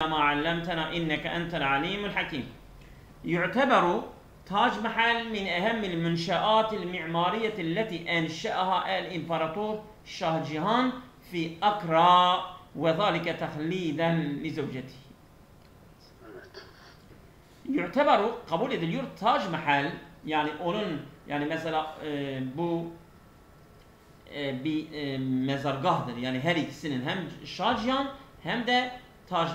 ما علمتنا إنك أنت العليم الحكيم. يعتبر تاج محل من أهم المنشآت المعمارية التي أنشأها الإمبراطور شاه جيهان في أكرا، وذلك تخليدا لزوجته. يعتبر kabul ediliyor Tac Mahal, yani onun yani mesela bu bir mezargahdır. Yani her ikisinin hem Şah Cihan hem de Tac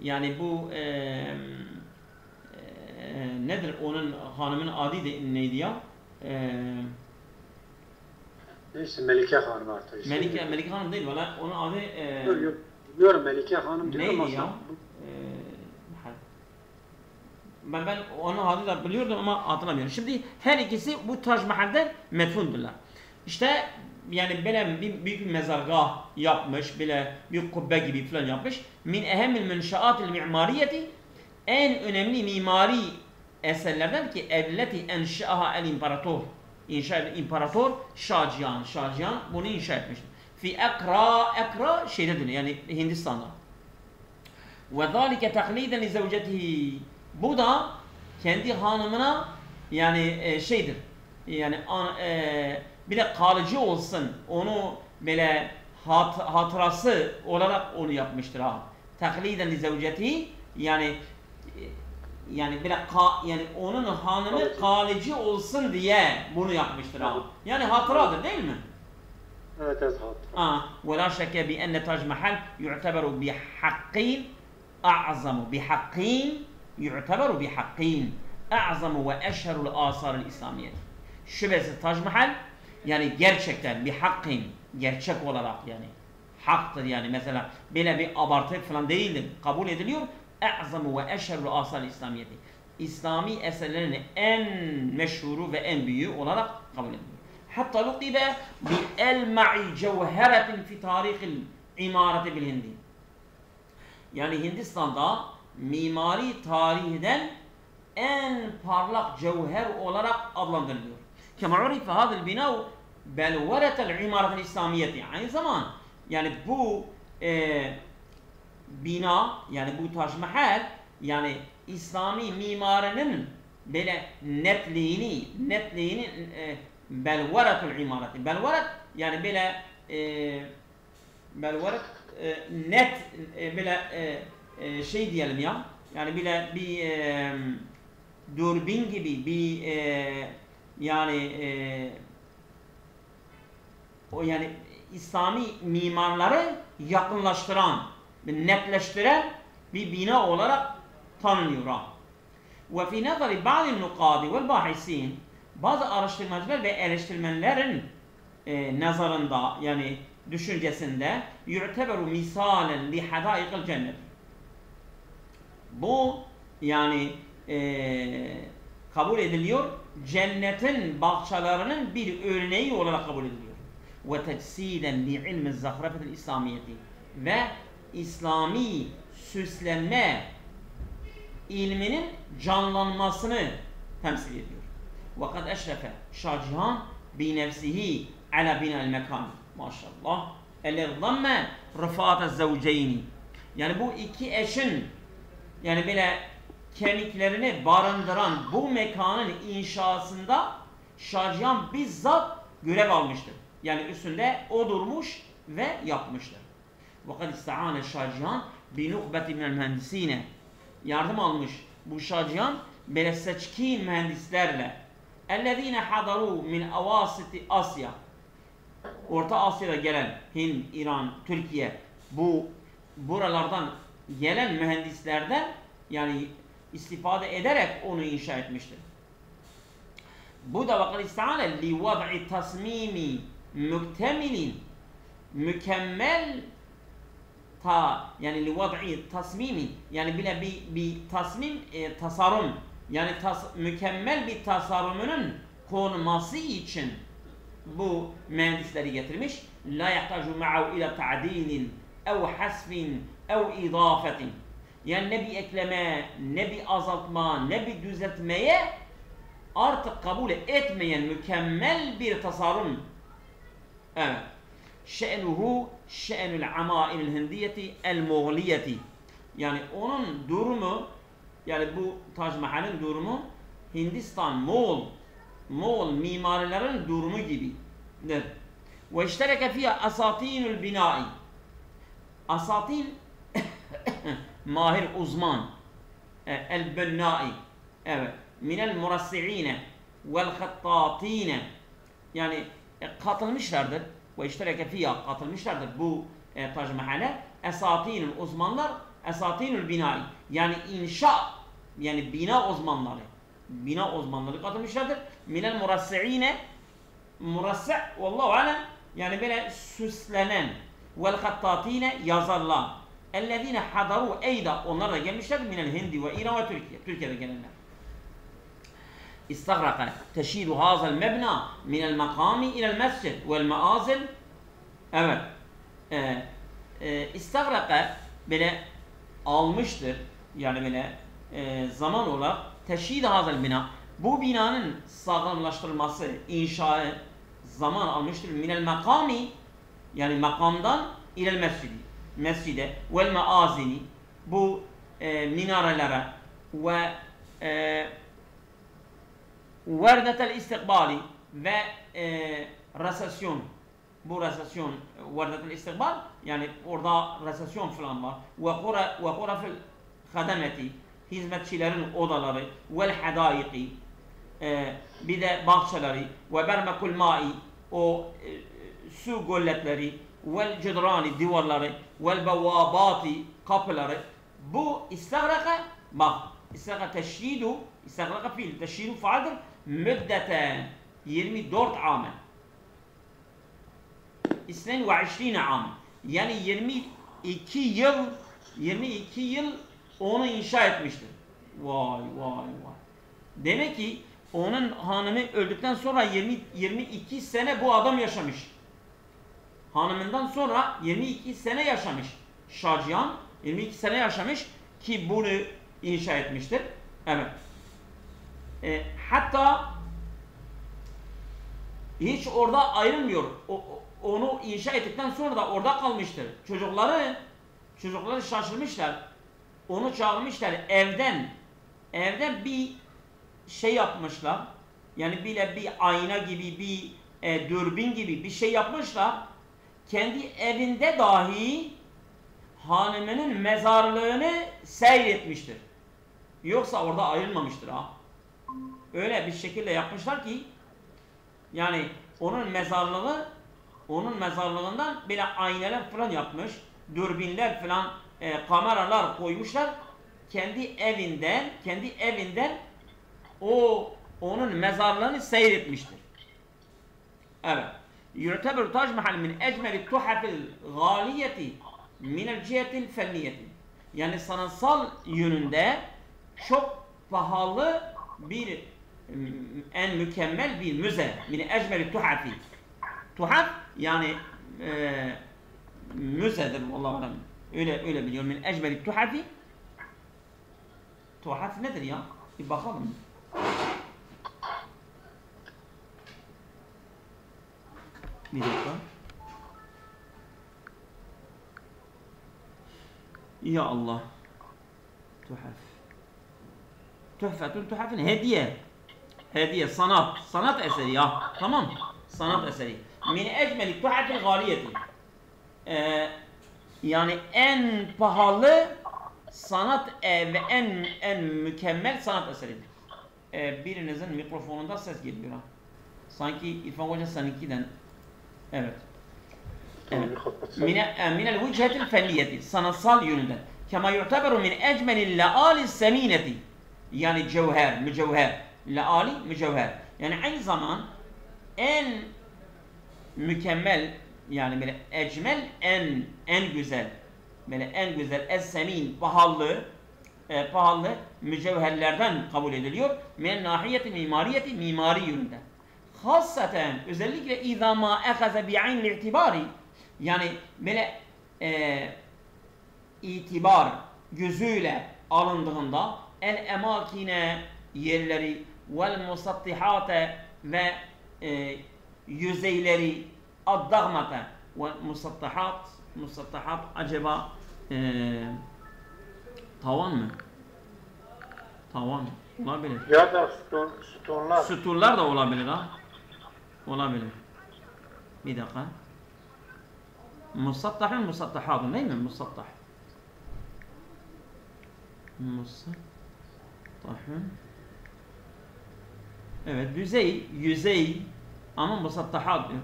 yani bu nedir onun hanımın adı neydi ya? Neyse Melike Hanım artık. Melike Hanım değil valla onun adı yok biliyorum Melike Hanım diyorum neydi ya? Ben onun adını da biliyordum ama hatırlamıyorum. Şimdi her ikisi bu Tac Mahal'de metfundurlar. İşte yani böyle büyük bir mezargah yapmış, böyle bir kubbe gibi falan yapmış. Min ehemmil menşaatil mimariyeti, en önemli mimari eserlerden ki elleti enşa'ha el imparator. İmparator Şah Cihan. Şah Cihan bunu inşa etmiştir. Fi Ekra şeydedir yani Hindistan'da. Ve zalike takliden li zevcetihi. Bu da kendi hanımına yani şeydir. Yani bile kalıcı olsun. Onu böyle hatırası olarak onu yapmıştır ha. Takliden li zevcetihi yani bile yani onun hanımı kalıcı olsun diye bunu yapmıştır ha. Yani hatıradır değil mi? Evet hatıra. Ve la şeke bi enne Tac Mahal yu'teberu bi haqqin a'zamu bi haqqin yu'teberu bi haqqin a'zamu ve eşherul asarul İslamiyet. Şüphesiz Tac Mahal yani gerçekten bir hakkın, gerçek olarak yani haktır yani mesela böyle bir abartı falan değildir. Kabul ediliyor. A'zamu ve eşherul asarul İslamiyeti. İslami eserlerin en meşhuru ve en büyüğü olarak kabul ediliyor. Hatta lukibe bi elma'i cevheretin fi tarihil imareti bil Hindi. Yani Hindistan'da mimari tarihiden en parlak cevher olarak adlandırılıyor. Kema urife hadil binâ belveretel imaretil İslamiyeti. Aynı zaman yani bu bina yani bu Tac Mahal yani İslami mimarinin böyle netliğini belveretul imareti. Belveret yani böyle belveret net böyle şey diyelim ya. Yani böyle bir dürbün gibi bir yani o yani İslami mimarları yakınlaştıran, netleştiren bir bina olarak tanınıyor. Ve fi nazari bazı nukadi vel bahisin, bazı araştırmacılar ve eleştirmenlerin nazarında yani düşüncesinde yu'teberu misalen li hadaikil cennet. Bu yani kabul ediliyor cennetin bahçelerinin bir örneği olarak kabul ediliyor. Ve tecsiden li ilmi zahrafetil İslamiyeti ve İslami süslenme ilminin canlanmasını temsil ediyor. Ve kad eşrefe Şah Cihan bi nefsihi ala bina'l mekan. Maşallah. Ellezzamme rıfâte zevceyni. Yani bu iki eşin yani böyle kemiklerini barındıran bu mekanın inşasında Şah Cihan bizzat görev almıştır. Yani üstünde o durmuş ve yapmıştır. وَقَدْ اِسْتَعَانَ Şah Cihan بِنُقْبَةِ مِنَ الْمُهَنْدِس۪ينَ. Yardım almış bu Şah Cihan böyle seçkin mühendislerle. اَلَّذ۪ينَ حَضَرُوا مِنْ اَوَاسِطِ Asya. Orta Asya'da gelen Hind, İran, Türkiye buralardan gelen mühendislerden yani istifade ederek onu inşa etmiştir. Bu da vakit istihane li vad'i tasmimi müktemilin mükemmel yani li vad'i tasmimi yani bile bir tasmim tasarım yani mükemmel bir tasarımının konması için bu mühendisleri getirmiş. La yahtacu ma'u ila ta'dilin ev hasfin ev idafetin. Yani ne bir ekleme, ne bir azaltma, ne bir düzeltmeye artık kabul etmeyen mükemmel bir tasarım. Evet. Şe'nuhu şe'nul amailil hindiyeti el muğliyeti. Yani onun durumu, yani bu Tac Mahal'in durumu Hindistan, Moğol mimarilerin durumu gibidir. Ve iştereke fiyâ asatinul binâi. Asatin mahir uzman. El-bennâi. Evet. Minel murassi'ine vel hattatine. Yani katılmışlardır. Ve iştereke fiyâ katılmışlardır bu Tac Mahal'e. Esatinul uzmanlar, esatinul binâi. Yani inşa, yani bina uzmanları. Bina uzmanları katılmışlardır. Minel murassi'ine. Murassi' vallahu alem, yani böyle süslenen, vel hattatine yazarlar. Ellezine hadaru eyda, onlar da gelmişler minel Hindi ve İran ve Türkiye. Türkiye'de gelenler. İstagraka teşidu hazal mebna minel makami ilel mescid vel maazil. Evet. İstagraka böyle almıştır. Yani böyle zaman olarak teşidu hazal bina. Bu binanın sağlamlaştırılması, inşaatı zaman almıştır. Minel makami, yani makamdan ilel mescidi, mescide vel maazini, bu minarelere ve verdetel istikbali ve resesyon, bu resesyon verdetel istikbal, yani orada resesyon falan var. Ve kurafil hademeti, hizmetçilerin odaları vel hadaiki, bir de bahçeleri ve bermekul mai, o su gölletleri vel cedrani, divarları vel bevabati, kapıları. Bu istagraka, bak istagraka teşhidu, istagraka fiil teşhidu faaldir müddete 24 amen 22 amen, yani 22 yıl onu inşa etmiştir. Vay vay vay. Demek ki onun hanımı öldükten sonra 22 sene bu adam yaşamış. Hanımından sonra 22 sene yaşamış. Şahcihan 22 sene yaşamış ki bunu inşa etmiştir. Evet. Hatta hiç orada ayrılmıyor. Onu inşa ettikten sonra da orada kalmıştır. Çocukları şaşırmışlar. Onu çağırmışlar evden bir şey yapmışlar. Yani bile bir ayna gibi, bir dürbün gibi bir şey yapmışlar. Kendi evinde dahi hanımının mezarlığını seyretmiştir. Yoksa orada ayrılmamıştır ha. Öyle bir şekilde yapmışlar ki yani onun mezarlığından böyle aynalar falan yapmış. Dürbünler falan, kameralar koymuşlar. Kendi evinden onun mezarlığını seyretmiştir. Evet. Yu'teberu Tac Mahal min ecmeli tuhafil galiyeti minel cihetil fenniyeti. Yani sanatsal yönünde çok pahalı bir, en mükemmel bir müze. Min ecmeli tuhafi. Tuhaf yani müzedir Allah'ım. Öyle biliyorum. Min ecmeli tuhafi. Tuhaf nedir ya? Bir bakalım. Bir dakika. Ya Allah. Tuhaf. Tuhafın hediye. Hediye, sanat eseri ya. Tamam. Sanat eseri. Min ecmeli tuhafil galiyeti. Yani en pahalı sanat ve en mükemmel sanat eseridir. Birinizin mikrofonunda ses geliyor ha. Sanki İrfan Hoca seninkinden. Evet. Evet. Minel vüchetil fenniyeti, sanatsal yönünden. Kema yu'teberu min ecmelil leali semineti. Yani mücevher. Leali, mücevher. Yani aynı zaman en mükemmel, yani böyle ecmel, en güzel. Böyle en güzel, es-semin, pahalı mücevherlerden kabul ediliyor. Min nahiyeti mimariyeti, mimari yönünden. Hasaten özellikle izâ mâ ehaze bi'aynil i'tibari, yani böyle itibar gözüyle alındığında el emakine, yerleri vel musattihate ve yüzeyleri ad-dagmate ve musattahat acaba Tavan mı? Tavan olabilir. Ya da sütunlar. Sütunlar da olabilir ha. Olabilir. Bir dakika. Musattahın musattahatın değil mi? Musattah. Musattahın. Evet, düzey, yüzey ama musattahat diyor.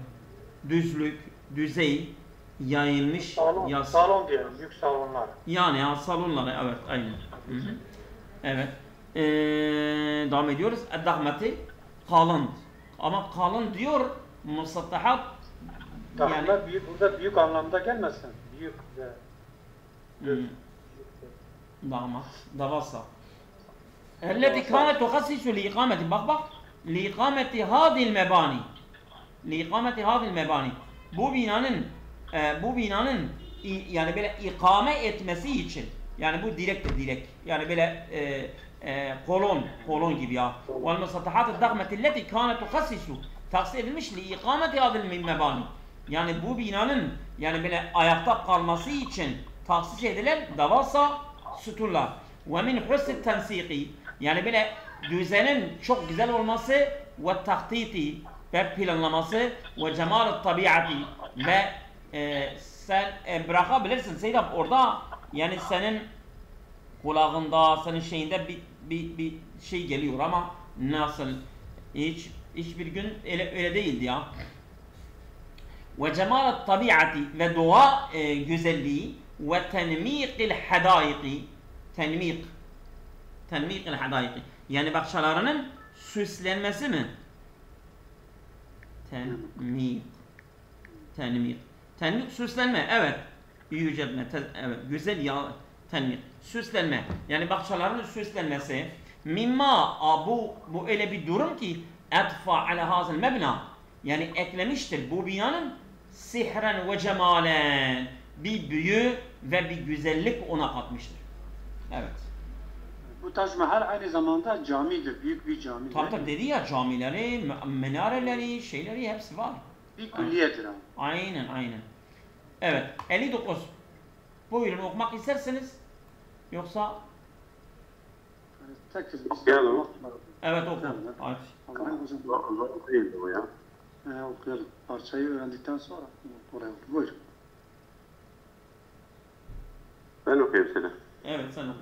Düzlük, düzey, yayılmış, Salon diyelim, büyük salonlar. Yani ya salonları, evet, aynen. Hı-hı. Evet. Devam ediyoruz. Eddahmeti kalın. Ama kalın diyor, musattahat Yani büyük, burada büyük anlamda gelmesin. Büyük ve düz. Davasa. التي كانت تخصص لإقامة bak لإقامة هذه المباني لإقامة هذه المباني bu binanın yani böyle ikame etmesi için, yani bu direkt yani böyle kolon gibi ya. والمسطحات الضخمة التي كانت تخصص tahsis edilmiş لإقامة هذه المباني, yani bu binanın yani böyle ayakta kalması için tahsis edilen davasa sütunlar. ومن حسن التنسيق, yani böyle düzenin çok güzel olması ve tahtiti ve planlaması ve cemal-i tabiati ve sen bırakabilirsin Seyyidem orada, yani senin kulağında, senin şeyinde bir şey geliyor ama nasıl, hiçbir gün öyle değildi ya. Ve cemal-i tabiati ve doğa güzelliği ve tenmikil hadaiki, tenmikil hadaiki, yani bahçelerinin süslenmesi mi? Tenmik süslenme, evet. Yüceltme, evet, güzel ya, tenmik, süslenme. Yani bahçelerin süslenmesi. Mimma, bu öyle bir durum ki etfa ala hazal mebna, yani eklemiştir bu binanın sihren ve cemalen, bir büyü ve bir güzellik ona katmıştır. Evet. Bu Tac Mahal aynı zamanda camidir, büyük bir cami. Tabii dedi ya, camileri, minareleri, şeyleri hepsi var. Bir külliyedir abi. Aynen. Evet, 59. Buyurun, okumak isterseniz yoksa okuyalım. Evet, oku. Zor değildi bu ya. Okuyalım. Parçayı öğrendikten sonra oraya oku. Buyurun. Ben okuyayım seni. Evet, sen oku.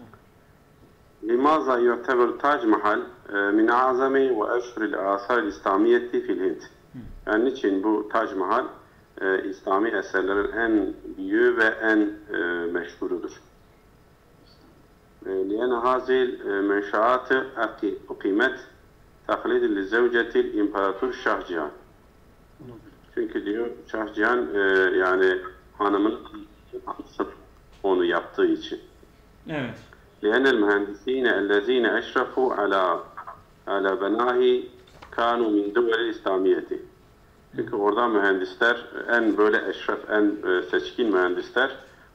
لماذا يعتبر تاج محل من أعظم وأشهر الآثار الإسلامية في الهند? Yani niçin bu Tac Mahal İslami eserlerin en büyüğü ve en meşhurudur? لأن هذه المنشآت أقيمت تقليد لزوجة الإمبراطور Şahcihan. Çünkü diyor Şahcihan yani hanımın onu yaptığı için. Evet. لأن المهندسين الذين أشرفوا على بنائه كانوا من دول الإسلامية. Çünkü orada mühendisler, en böyle eşref, en seçkin mühendisler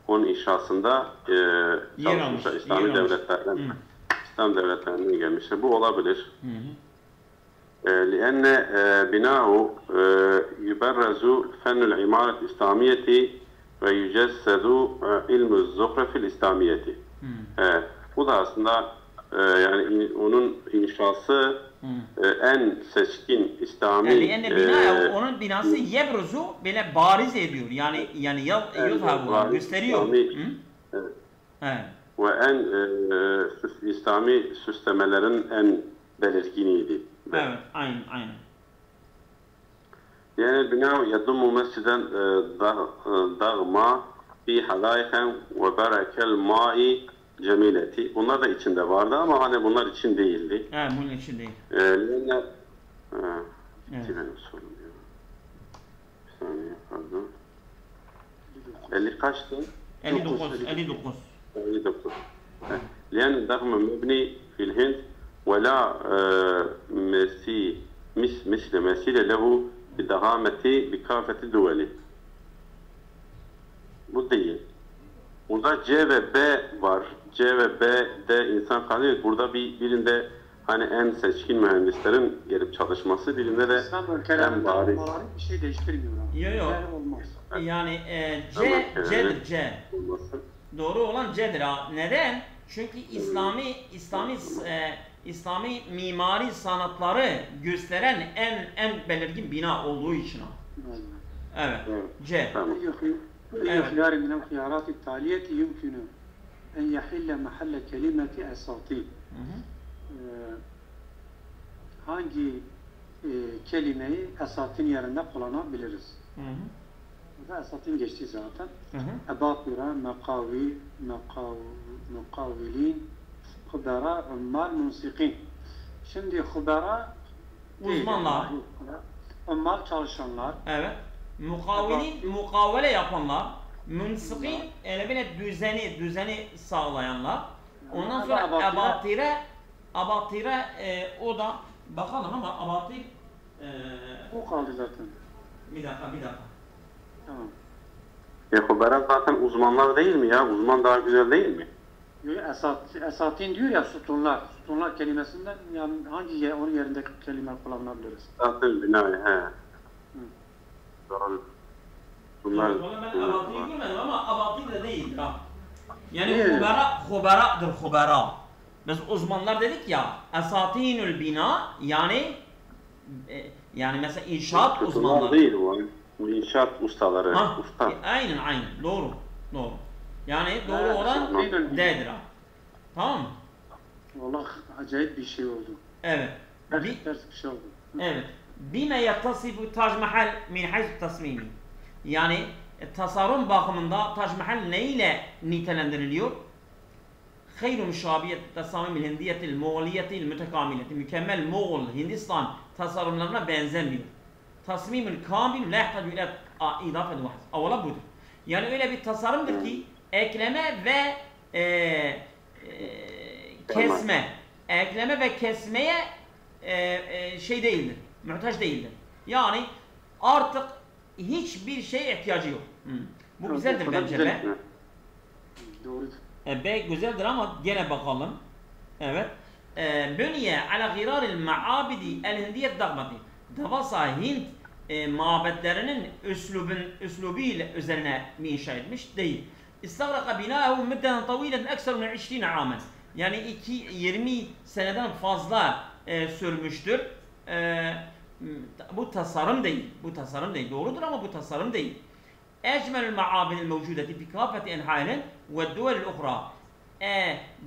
onun inşasında çalışmışlar. İslami devletlerden, İslam devletlerinden gelmişler. Bu olabilir. لأن بناءه يبرز فن العمارة الإسلامية ويجسد علم الزخرف الإسلامية. Bu da aslında yani onun inşası en seçkin İslami. Yani onun binası yebruzu böyle bariz ediyor. Yani yuzhabu, gösteriyor. Evet. Ve en İslami süslemelerin en belirginiydi. Evet, aynen. Yani bina yadummu mesciden dağma fi hadaiken ve berekel ma'i cemileti. Bunlar da içinde vardı ama hani bunlar için değildi. Evet, bunun için değil. Evet. Benim sorum ya. Bir saniye, pardon. 50 kaçtı? 59. لأن الضخم مبني في الهند ولا مثل مثيل له بضخامة بكافة الدول. Bu değil. Burada C ve B var. C ve B'de insan kalıyor. Burada birinde hani en seçkin mühendislerin gelip çalışması, birinde de en bariz. Bir şey değiştirmiyor abi. Yok. Olmaz. Yani C'dir. Doğru olan C'dir. Neden? Çünkü İslami mimari sanatları gösteren en belirgin bina olduğu için. Evet. C. أي خيار من الخيارات التالية يمكن أن يحل محل كلمة أساطين. Hangi kelimeyi esatin yerine kullanabiliriz? Burada esatin geçti zaten. Ebatira, mekavi, mekavilin, hubera, ummal, musikin. Şimdi hubera uzmanlar. Ummal çalışanlar. Evet. Mukavele yapanlar. Munsikin böyle düzeni sağlayanlar. Ondan sonra abatire o da bakalım ama abatir o kaldı zaten. Bir dakika. Tamam. Hubera zaten uzmanlar değil mi ya? Uzman daha güzel değil mi? Esatin diyor ya sütunlar. Sütunlar kelimesinden yani hangi onun yerindeki kelime kullanabiliriz? Zaten binayı he. Doğru. Bunlar ben abatıyı görmedim ama abatı da değil ha. Yani hubera. Biz uzmanlar dedik ya, esatinül bina yani mesela inşaat uzmanları. Değil bu inşaat ustaları. Usta. Aynen doğru. Yani doğru olan D'dir ha. Tamam mı? Vallahi acayip bir şey oldu. Evet. Ters bir şey oldu. Evet. Bime yattasifu Taj Mahal min hayth tasmimi. Yani tasarım bakımında Taj Mahal neyle nitelendiriliyor? Hayru müşabiyet tasamimil hindiyetil Moğoliyetil mütekamileti. Mükemmel Moğol, Hindistan tasarımlarına benzemiyor. Tasmimil kamil la yahtaju ila idafet vahz. Avvala budur. Yani öyle bir tasarımdır ki ekleme ve kesme. Ekleme ve kesmeye şey değildir. Muhtaç değildir. Yani artık hiçbir şeye ihtiyacı yok. Bu güzeldir bence be. Doğrudur. B güzeldir ama gene bakalım. Evet. Bünye ala giraril ma'abidi el hindiyet dağmati. Davasa Hint mabetlerinin üslubiyle üzerine mi inşa etmiş? Değil. İstagraka binahu müddeten tavilen ekser min 20 amen. Yani 20 seneden fazla sürmüştür. Bu tasarım değil. Doğrudur ama bu tasarım değil. Ecmelül ma'abidil mevcudeti fi kâfeti enhâilin ve duvelil ukhra.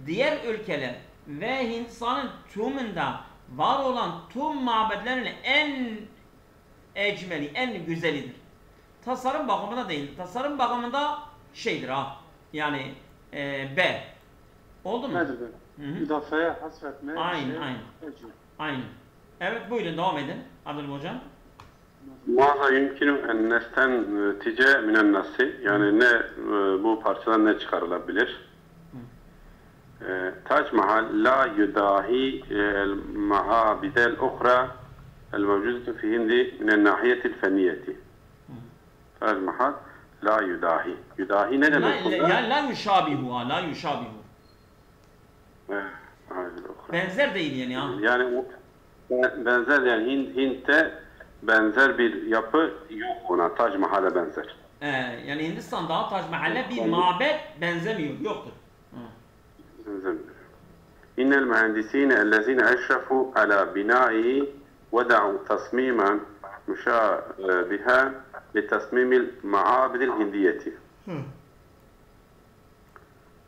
Diğer ülkeler ve Hindistan'ın tümünde var olan tüm mabedlerin en ecmeli, en güzelidir. Tasarım bakımında değil. Tasarım bakımında şeydir ha. Yani B. Oldu mu? Nedir böyle? İdafeye hasretme. Aynen. Evet buyurun devam edin Abdülhamid Hocam. Maza yumkinu en nestentice minen nasi. Yani ne bu parçadan ne çıkarılabilir? Taj Mahal la yudahi ma'abidel ukhra el mevcudetu fi hindi minen nahiyetil fenniyeti. Taj Mahal la yudahi. Yudahi ne demek burada? La yuşabihu. Benzer değil yani ha. Yani benzer yani Hint'te benzer bir yapı yok ona. Taj Mahal'e benzer. Yani Hindistan'da Taj Mahal'e bir mabet benzemiyor. Yoktur. Benzemiyor. İnnel mühendisine ellezine eşrefu ala binaihi veda'u tasmimen müşabiha li tasmimil ma'abidil hindiyeti.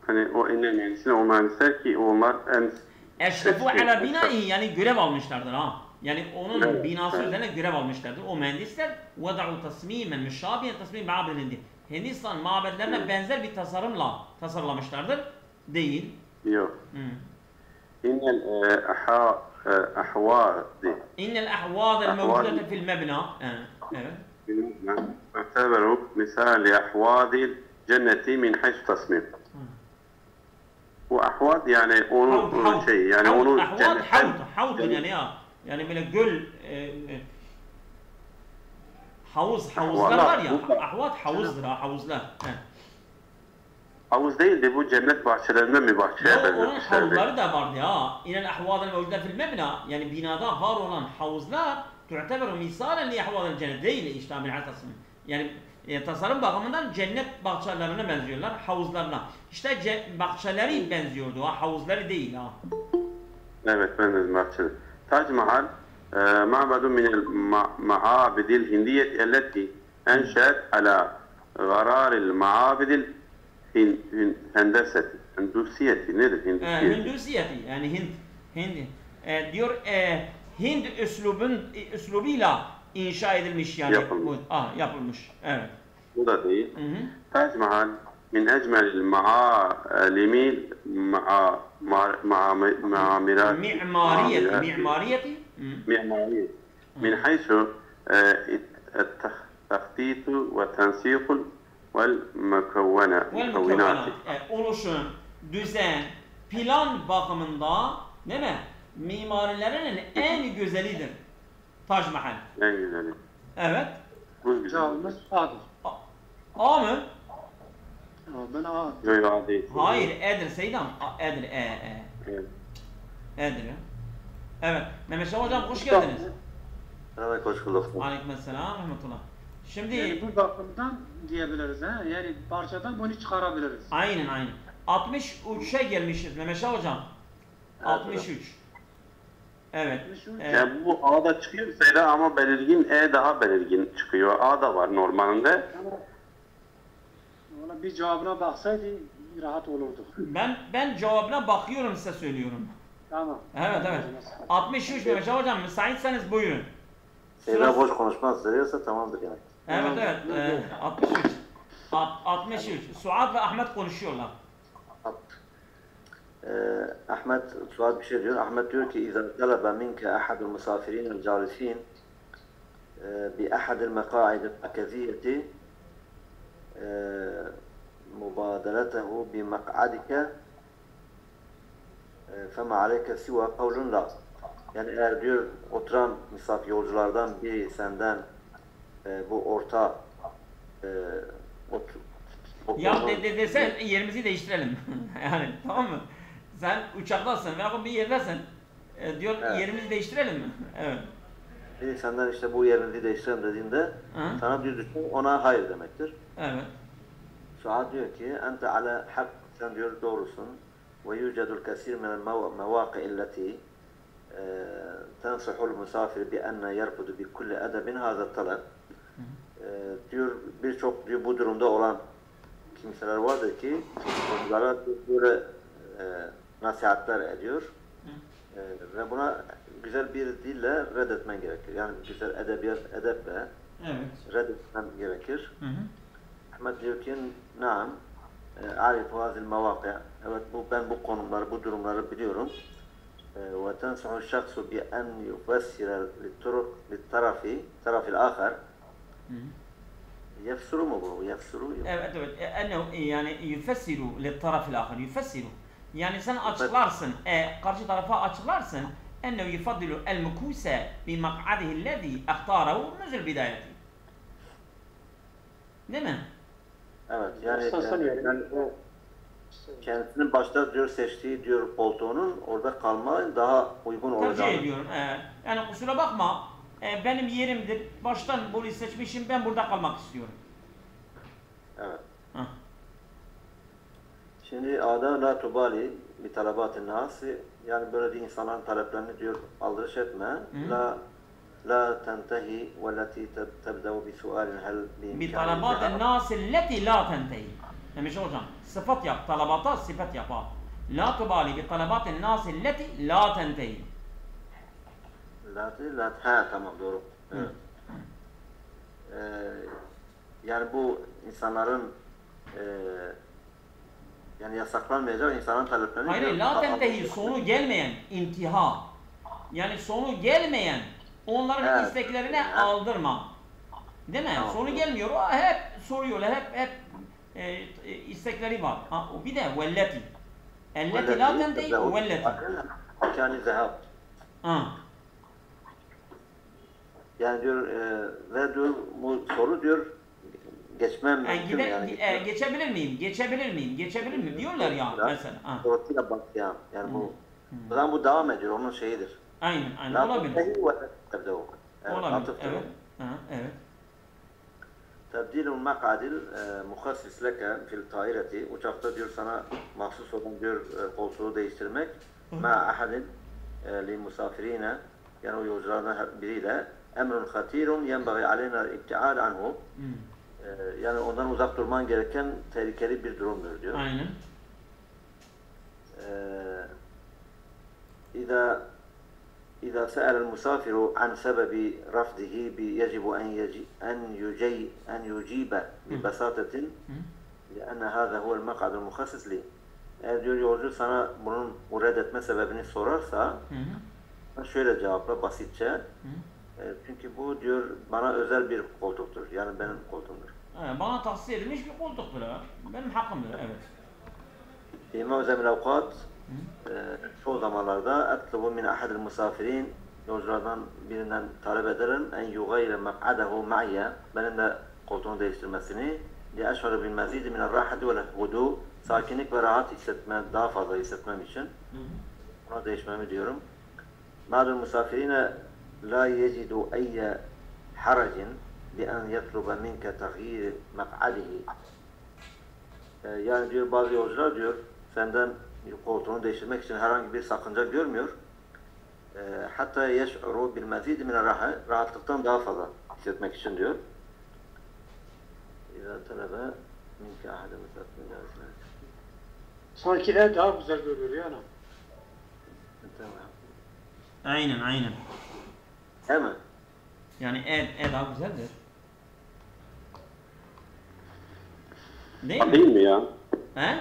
Hani o mühendisine o mühendisler ki onlar en eşrefu ala binaihi yani görev almışlardır ha. Yani onun binası üzerine görev almışlardır. O mühendisler وَدَعُوا تَسْمِيمًا مُشَابِيًا تَسْمِيمًا مَعَبِدِ الْهِنْدِ. Hindistan mabedlerine benzer bir tasarımla tasarlamışlardır. Değil. Yok. İnnel ahvâdi. İnnel ahvâdel mevcudete fil mebna. Evet. Muhteberu misali ahvâdil cenneti min haysu tasmim. Bu ahvad yani onun şey yani onun havd yani ya. Yani böyle göl havuzlar var ya. Ahvat havuzdur ha, havuzlar. Havuz değildi bu cennet bahçelerinden mi bahçeye benzetmişlerdi? Onun havuzları da vardı ya. İnel ahvadel mevcude fil mebna. Yani binada var olan havuzlar tu'teberu misalen li ahvadel cennet değil işte min hatasım. Yani tasarım bakımından cennet bahçelerine benziyorlar, havuzlarına. İşte bahçeleri benziyordu, havuzları değil ha. Evet, ben de bahçeli. Tac Mahal معبد من المعابد الهندية التي أنشأت على غرار المعابد الهندسة هندوسية nedir? Hindusiyeti yani Hind diyor Hind üslubuyla inşa edilmiş yani yapılmış. Evet. Bu da değil. Tac Mahal min ecmelil ma'alimil mimariyeti من حيث التخطيط والتنسيق والمكونات. Oluşum, düzen, plan bakımında değil mi? Mimarilerinin en güzelidir Tac Mahal. En güzeli. Evet. Cevabımız A'dır. A mı? Ben A. Yok A değil. Hayır, E'dir Seydam. E'dir, Evet. E'dir. Evet. Mehmet Şah Hocam hoş geldiniz. Evet, hoş bulduk. Aleykümselam, rahmetullah. Şimdi Yani bu bakımdan diyebiliriz ha. Yani parçadan bunu çıkarabiliriz. aynen. 63'e gelmişiz Mehmet Şah Hocam. 63. Evet. Yani bu A'da çıkıyor mesela ama belirgin E daha belirgin çıkıyor. A da var normalinde. Ona bir cevabına baksaydı rahat olurdu. Ben cevabına bakıyorum, size söylüyorum. Tamam. Evet. 63 Mehmet Şah Hocam, müsaitseniz buyurun. Seyda boş konuşmaz seviyorsa tamamdır yani. Evet. 63. Suat ve Ahmet konuşuyorlar. Ahmet, Suat bir şey diyor. Ahmet diyor ki اِذَا طَلَبَ مِنْكَ أَحَدُ الْمُسَافِرِينَ الْجَالِسِينَ بِأَحَدِ الْمَقَاعِدِ الْأَكَذِيَّةِ مُبَادَلَتَهُ بِمَقْعَدِكَ فَمَا عَلَيْكَ سِوَى قَوْلٌ لَا. Yani eğer diyor oturan misafir yolculardan biri senden bu orta Ya desen yerimizi değiştirelim. Yani tamam mı? Sen uçaktasın veya bir yerdesin. Diyor evet. Yerimizi değiştirelim mi? Evet. Biri senden işte bu yerimizi değiştirelim dediğinde sana düz düşün, ona hayır demektir. Evet. Suat diyor ki ente ala hak, sen diyor doğrusun. Ve yucedul kesir minel mevâki illeti tensihul musafir bi enne yerfudu bi kulli edebin hâzâ talep. Diyor birçok diyor bu durumda olan kimseler vardır ki onlara böyle nasihatler ediyor ve buna güzel bir dille reddetmen gerekir. Yani güzel edeple reddetmen gerekir. Ahmet diyor ki naam arifu hazil mevâki, evet ben bu konumları, bu durumları biliyorum. Ve tensuhu şahsu bi en yufessire tarafil ahar. Yefsuru mu bu? Yefsuru? Evet. Yani yufessiru litarafil ahar. Yufessiru. Yani sen açıklarsın, karşı tarafa açıklarsın. Ennehu yufaddilu el-mukuse bi mak'adihi lezi ahtarahu müzül bidayeti. Değil mi? Evet. Yani o kendisinin başta diyor seçtiği diyor koltuğunun orada kalma daha uygun olacağını. Tercih ediyorum. Yani kusura bakma. Benim yerimdir. Baştan burayı seçmişim. Ben burada kalmak istiyorum. Evet. Şimdi A'da la tubali bi talabatin nasi, yani böyle insanların taleplerini diyor aldırış etme. La tentehi velleti tebde'u bi sualin hel bi talabatin nasi leti la tentehi. Demiş hocam. Sıfat yap. Talabata sıfat yap. La tubali bi talabatin nasi leti la tentehi. Tamam doğru. Evet. Yani bu insanların yani yasaklanmayacak insanların taleplerini... Hayır, la tentehi sonu gelmeyen intiha. Yani sonu gelmeyen onların isteklerine aldırma. Değil mi? Tamam. Sonu gelmiyor. O hep soruyorlar. Hep istekleri var. O bir de velleti. Elleti la tentehi velleti. Yani zehab. Yani diyor ve diyor bu soru diyor geçmem mümkün yani. Geçebilir miyim diyorlar ya mesela. Sorusuyla bak ya. Yani bu o zaman bu devam ediyor, onun şeyidir. Aynen olabilir. Olabilir. Evet. tebdilul mak'adil muhassis leke fil taireti. Uçakta diyor sana mahsus olan diyor koltuğu değiştirmek. Ma ahadin li musafirine, yani o yolculardan biriyle emrun hatirun yenbaghi aleyna ibtiad anhu. Yani ondan uzak durman gereken tehlikeli bir durumdur diyor. Aynen. إذا سأل المسافر عن سبب رفضه يجب أن يجيب ببساطة لأن هذا هو المقعد المخصص لي. Eğer diyor yolcu sana bunun reddetme sebebini sorarsa şöyle cevapla basitçe. Çünkü bu diyor bana özel bir koltuktur. Yani benim koltuğumdur. Bana tahsis edilmiş bir koltuktur ha. Benim hakkımdır, evet. Mu'zemil avkat çoğu zamanlarda etlubu min ahadil musafirin, yolculardan birinden talep ederim en yugayre mek'adehu ma'ye, benim de koltuğunu değiştirmesini li eş'uru bil mezidi minel rahati vel hudu, sakinlik ve rahat hissetme, daha fazla hissetmem için ona değişmemi diyorum. Ma'dul musafirine la yecidu eyye haracin bi en yetluba minke taghyir mek'adihi. Yani diyor bazı yolcular diyor senden koltuğunu değiştirmek için herhangi bir sakınca görmüyor. Hatta yeş'uru bil mezidi min rahatlıktan daha fazla hissetmek için diyor. Sanki ev daha güzel görüyor yani. Aynen, aynen. Değil mi? Yani ev daha güzeldir. Değil mi? Değil mi ya? He?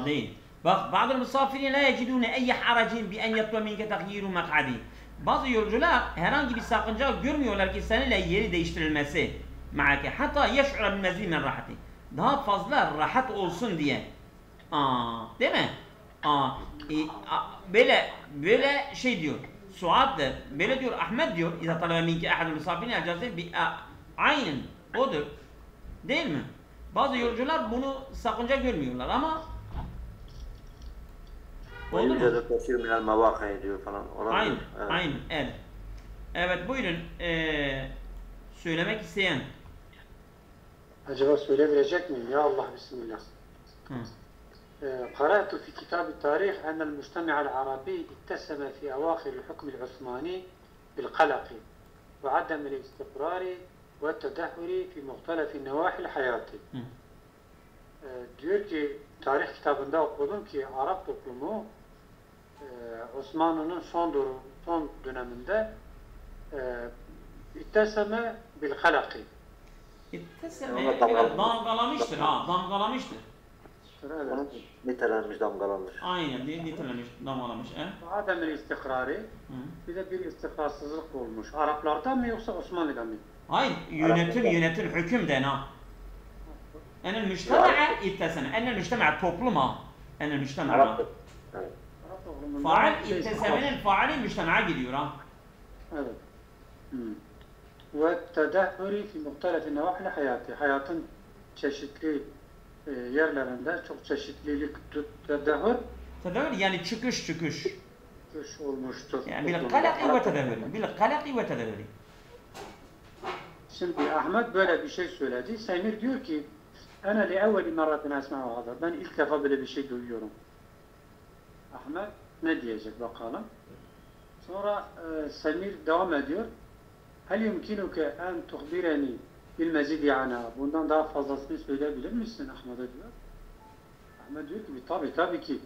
Değil. Bak, bazı misafirin la yecidune eyye haracin bi en yatlu minke tagyiru mek'adi. Bazı yolcular herhangi bir sakınca görmüyorlar ki seninle yeri değiştirilmesi. Ma'ake hatta yeş'ura bil mezid min rahati. Daha fazla rahat olsun diye. Değil mi? Böyle şey diyor. Suat da böyle diyor, Ahmet diyor. İza talebe minke ahadul misafirin ecazin bi aynen odur. Değil mi? Bazı yolcular bunu sakınca görmüyorlar ama oldu mu? Tesir minel mevâkı diyor falan. Aynen, evet. Aynen, evet. Evet, buyurun. Söylemek isteyen. Acaba söyleyebilecek miyim? Ya Allah, bismillah. قرأت في كتاب التاريخ أن المجتمع العربي اتسم في أواخر الحكم العثماني بالقلق وعدم الاستقرار والتدهور في مختلف النواحي الحياتي. Diyor ki tarih kitabında okudum ki Arap toplumu Osmanlı'nın son döneminde itteseme bil halaki. İtteseme biraz damgalamıştır ha, damgalamıştır. Evet. Nitelenmiş, damgalanmış. Aynen, nitelenmiş, damgalamış. Adem'in istikrarı, bir de bir istikrarsızlık olmuş. Araplardan mı yoksa Osmanlı'dan mı? Hayır, yönetim, hükümden ha. Enel müçtema'a itteseme, enel müçtema'a topluma, enel müçtema'a. Faal ittesemenin faali müçtema'a gidiyor ha. Evet. Ve tedahhuri fi muhtelefin nevahli hayatı. Hayatın çeşitli yerlerinde çok çeşitlilik tedahhur. Tedahhur yani çıkış. Çıkış olmuştur. Yani bil kalaki ve tedahhuri. Bil kalaki ve tedahhuri. Şimdi Ahmet böyle bir şey söyledi. Semir diyor ki Ana li evveli merratin esma'u hâzâ. Ben ilk defa böyle bir şey duyuyorum. Ahmet ne diyecek bakalım. Sonra Semir devam ediyor. Hel yumkinuke en tuhbireni bil mezidi ana. Bundan daha fazlasını söyleyebilir misin Ahmet'e diyor. Ahmet diyor ki tabii ki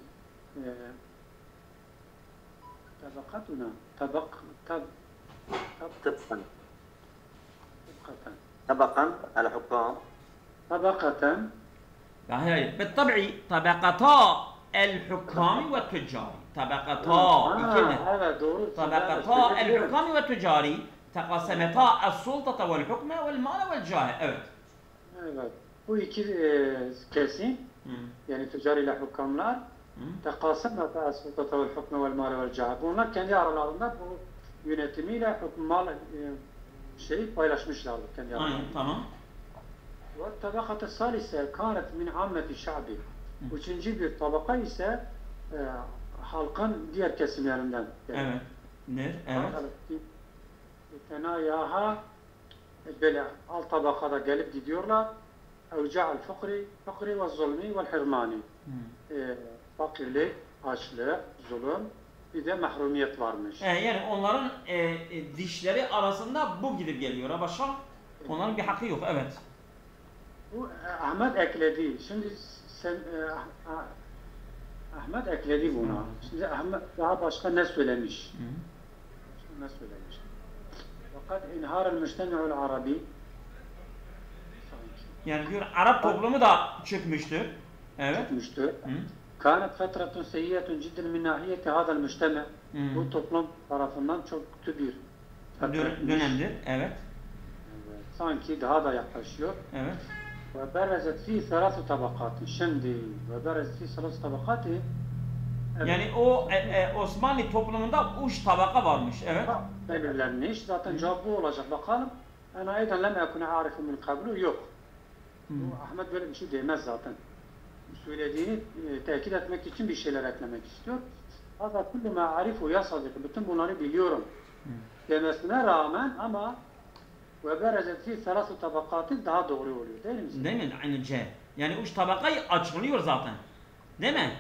tabakatuna tabakan el-hukam طبقة بالطبع طبقتا الحكام والتجار طبقتا طبقتا الحكام والتجاري تقاسمتا السلطة والحكم والمال والجاه. Evet. Evet. Bu iki kesim yani tüccar ile hükümler takasemeta es-sultata vel hukme vel mal vel cah. Bunlar kendi aralarında bu yönetimiyle mal paylaşmışlardı kendi aralarında. Aynen, tamam. والطبقة الثالثة كانت من عامة الشعب. Üçüncü bir tabaka ise halkın diğer kesimlerinden. Evet. Evet. Tenayaha böyle alt tabakada gelip gidiyorlar. Evca'l fakri ve zulmi ve hirmani. Fakirlik, açlık, zulüm, bir de mahrumiyet varmış. Yani onların dişleri arasında bu gidip geliyor. Ha başka? Onların bir hakkı yok. Evet. Bu Ahmet ekledi. Şimdi sen Ahmet ekledi buna. Şimdi Ahmet daha başka ne söylemiş? Ne söylemiş? Fakat inhar'el müctemi'ul arabi, Yani diyor Arap toplumu da çökmüştür. Evet. çıkmıştır. Kânet fetratun seyyiyetun cidden min nahiyeti hadal müctemi. Bu toplum tarafından çok kötü bir Dönemdir. Evet. Sanki daha da yaklaşıyor. Evet. Ve berezet fi thelâthu tabakatı. Şimdi ve berezet fi thelâthu tabakatı. Yani o Osmanlı toplumunda uç tabaka varmış. Evet. Belirlenmiş. Zaten cevap bu olacak. Bakalım. Ana eyden lem ekune arifu min kablu. Yok. Ahmet böyle bir şey demez zaten. Söylediğini tekit etmek için bir şeyler eklemek istiyor. Hatta kullu ma arifu ya sadık. Bütün bunları biliyorum. Demesine rağmen ama ve berezet fi thelâthu tabakatı daha doğru oluyor. Değil mi? Değil mi? Aynı C. Yani uç tabakayı açıklıyor zaten. Değil mi?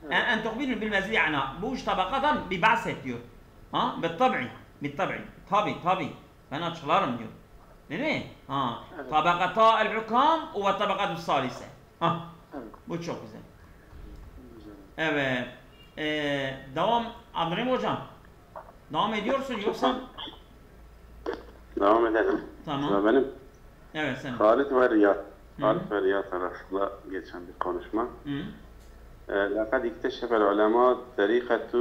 En tukbilu bil mezidi ana. Bu uç tabakadan bir bahset diyor. Ha? Bittabi. Tabi. Ben açıklarım diyor. Değil mi? Ha. Evet. Tabakata el-hukam ve tabakatu salise. Ha. Evet. Bu çok güzel. Evet. Devam Abdurrahim hocam. Devam ediyorsun yoksa? Devam edelim. Tamam. Sıra benim. Evet sen. Halid ve Riyad. Halid ve Riyad arasında geçen bir konuşma. لقد اكتشف العلماء طريقة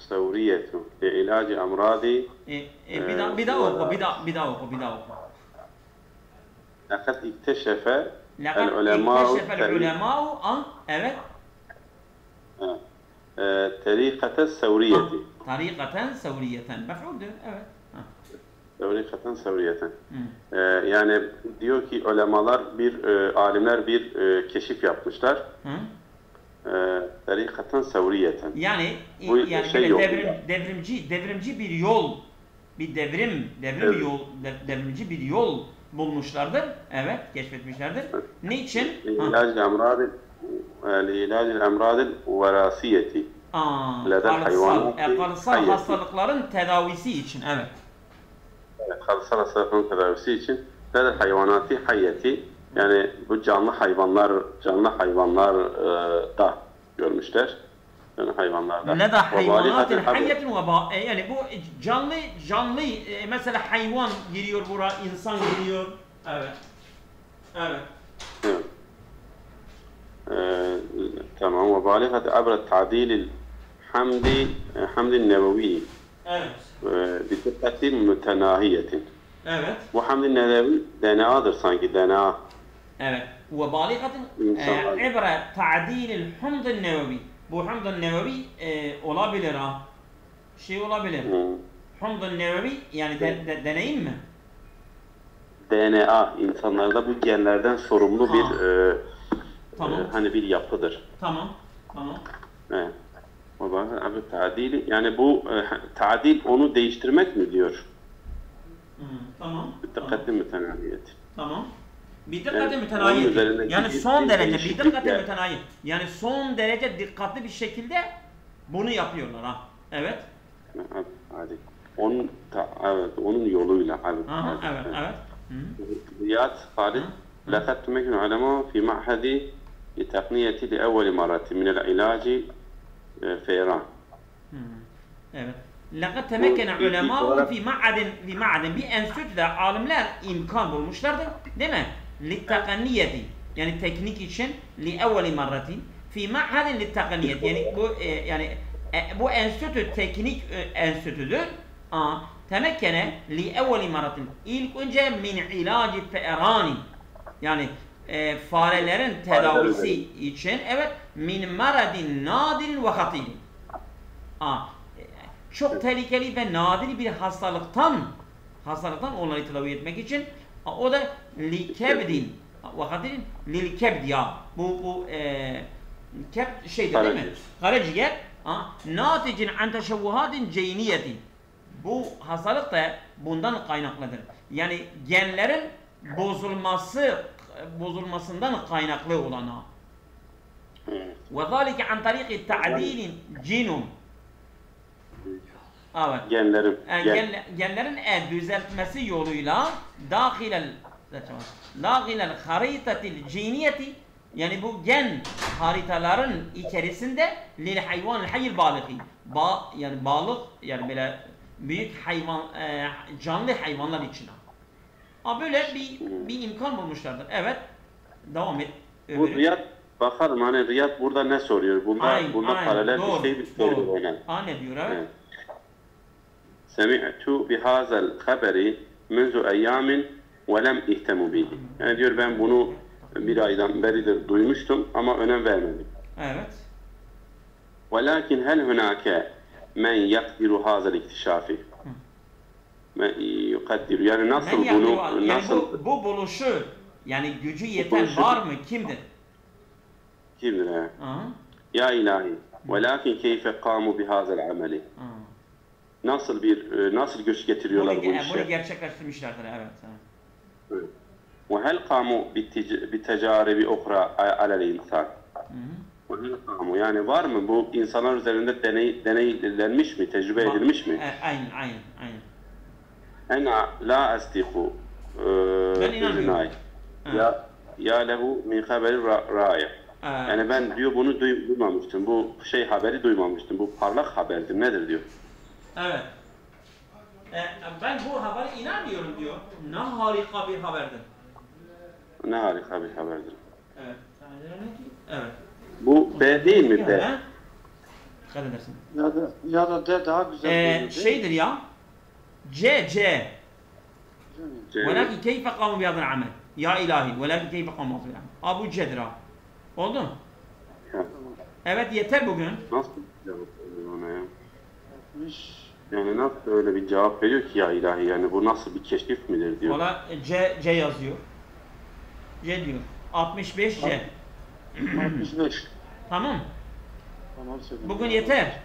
ثورية لعلاج أمراض Bir daha oku. لقد اكتشف لقد العلماء اكتشف العلماء evet. طريقة الثورية Tarikaten sevriyeten. Mef'uldür. Evet. طريقة ثورية yani diyor ki ulemalar alimler bir keşif yapmışlar. Tarikaten sevriyeten. Yani Bu yani şey devrimci bir yol, devrimci bir yol bulmuşlardır. Evet, keşfetmişlerdir. Niçin? İlaç emradil verasiyeti. Kalıtsal hastalıkların tedavisi için. Evet. Kalıtsal hastalıkların tedavisi için ledel hayvanati hayyeti, yani bu canlı hayvanlar da görmüşler. Yani hayvanlarda. Leda hayvanatin hayyetin ve yani bu canlı mesela hayvan giriyor buraya, insan giriyor. Evet. Tamam. Ve baligat abret ta'dilil hamdin nebevi. Evet. Bidikkatin mütenahiyetin. Evet. Bu hamdin nebevi DNA'dır sanki, DNA. Evet. Ve baligatin ibret ta'dilil hamdin nebevi. Bu hamdun nevevi olabilir ha. Olabilir. Hamdun nevevi yani deneyim mi? DNA insanlarda bu genlerden sorumlu bir tamam. Hani bir yapıdır. Tamam. Evet. O da abi tadili, yani bu tadil onu değiştirmek mi diyor? Tamam. Dikkatli mütenahiyet. Tamam. Dikkatli mütenahiyet. Yani son derece dikkatli mütenahiyet. Yani son derece dikkatli bir şekilde bunu yapıyorlar ha. Evet. Hadi. Onun yoluyla abi. Evet. Riyad Halid لقد تمكن العلماء في معهد لتقنية لأول مرة من العلاج في إيران. Evet. لقد تمكن العلماء في معهد bir enstitüde alimler imkan bulmuşlardır. Değil mi? للتقنية yani teknik için لأول مرة في معهد للتقنية yani bu enstitü teknik enstitüdür. Temekkene لأول مرة ilk önce min ilacı fe'erani yani farelerin tedavisi için evet min maradin nadirin ve hatirin çok tehlikeli ve nadir bir hastalıktan onları tedavi etmek için o da li kebdin ve hatirin lil kebd ya bu kebd şeydir değil mi? Karaciğer naticin an teşevvuhatin ceyniyetin bu hastalık da bundan kaynaklıdır. Yani genlerin bozulmasından kaynaklı olana. Ve zalike an tariqi ta'dilin genum. Evet. Genlerin düzeltmesi yoluyla dahilel haritatil ciniyeti, yani bu gen haritaların içerisinde lil hayvanil hayyil balighi, yani balık, yani böyle büyük hayvan, canlı hayvanlar için. Böyle bir imkan bulmuşlardır. Evet. Devam et. Bu Riyad, bakalım hani Riyad burada ne soruyor? Bunda paralel bir şey soruyor ona. Ne diyor? Evet. Semi'tu bihazal haberi منذ eyamin ve lem ihtemu bihi. Yani diyor ben bunu bir aydan beridir duymuştum ama önem vermedim. Evet. Velakin hel hunake men yakdiru hazal iktishafi. Men yukaddiru. Yani nasıl bunu, nasıl bu buluşu, yani gücü yeten var mı? Kimdir? Kimdir he? Ya ilahi. Velakin keyfe kamu bihazal ameli. Nasıl göç getiriyorlar bu işe? Bunu gerçekleştirmişlerdir, evet. Ve hel kamu bi tecaribi ukra alel insan. Ve hel kamu, yani var mı bu insanlar üzerinde deneylenmiş mi, tecrübe edilmiş mi? Aynen. Ena la astiku zinay. Ya lehu min haberi ra'ya. Yani ben diyor bunu duymamıştım. Bu haberi duymamıştım. Bu parlak haberdir. Nedir diyor? Evet. Ben bu habere inanmıyorum diyor. Ne harika bir haberdir. Ne harika bir haberdir. Evet. Evet. Bu B değil mi B? Dikkat edersin. Ya da D daha güzel. Şeydir ya. C. Velakin keyfe kamu bihadın amel. Ya ilahi. Velakin keyfe kamu bihadın amel. Bu C'dir ha. Oldu mu? Evet, yeter bugün. Nasıl cevap veriyor ona ya? Yani nasıl öyle bir cevap veriyor ki ya ilahi, yani bu nasıl bir keşif midir diyor. Valla C yazıyor. C diyor. 65 C. 65. Tamam. Tamam, söyleyeyim. Bugün yeter.